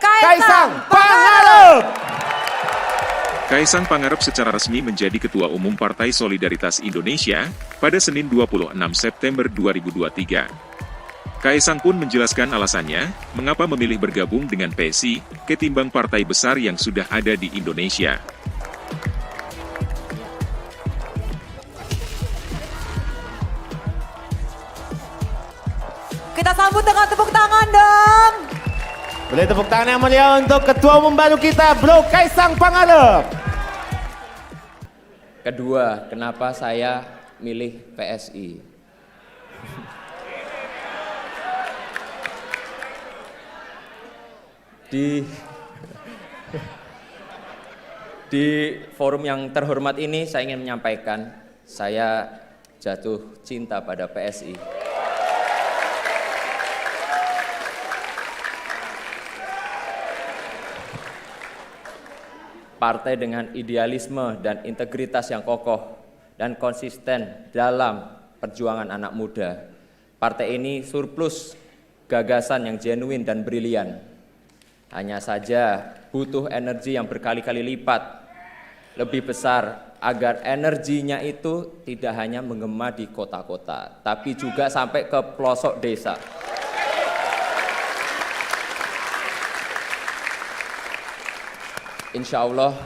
Kaisang Pangarep. Kaisang Pangarep secara resmi menjadi Ketua Umum Partai Solidaritas Indonesia pada Senin 26 September 2023. Kaisang pun menjelaskan alasannya mengapa memilih bergabung dengan PSI ketimbang partai besar yang sudah ada di Indonesia. Kita sambut dengan tepuk tangan dong. Boleh tepuk tangan yang mulia untuk Ketua Umum baru kita, Bro Kaisang Pangarep. Kedua, kenapa saya milih PSI? Di forum yang terhormat ini saya ingin menyampaikan saya jatuh cinta pada PSI. Partai dengan idealisme dan integritas yang kokoh dan konsisten dalam perjuangan anak muda. Partai ini surplus gagasan yang genuine dan brilian. Hanya saja butuh energi yang berkali-kali lipat lebih besar agar energinya itu tidak hanya menggema di kota-kota, tapi juga sampai ke pelosok desa. Insya Allah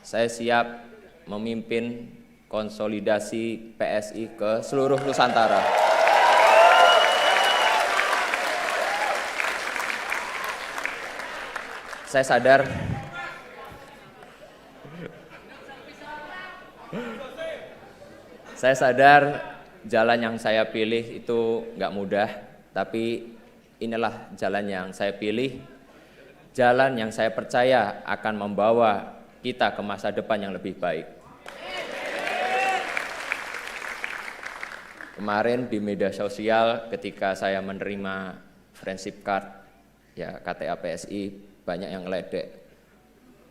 saya siap memimpin konsolidasi PSI ke seluruh Nusantara. Saya sadar jalan yang saya pilih itu nggak mudah, tapi inilah jalan yang saya pilih. Jalan yang saya percaya akan membawa kita ke masa depan yang lebih baik. Kemarin di media sosial ketika saya menerima friendship card, ya KTA PSI, banyak yang ngeledek,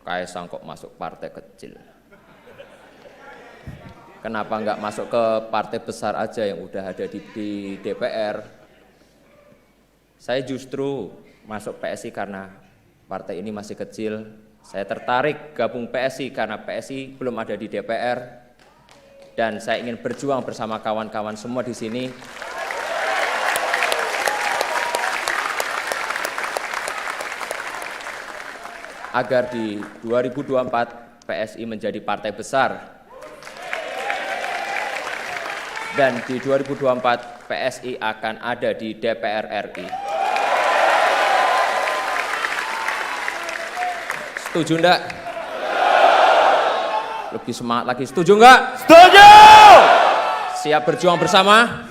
Kaisang kok masuk partai kecil. Kenapa nggak masuk ke partai besar aja yang udah ada di DPR? Saya justru masuk PSI karena partai ini masih kecil. Saya tertarik gabung PSI karena PSI belum ada di DPR dan saya ingin berjuang bersama kawan-kawan semua di sini agar di 2024 PSI menjadi partai besar dan di 2024 PSI akan ada di DPR RI. Setuju enggak? Lebih semangat lagi, setuju enggak? Setuju! Siap berjuang bersama?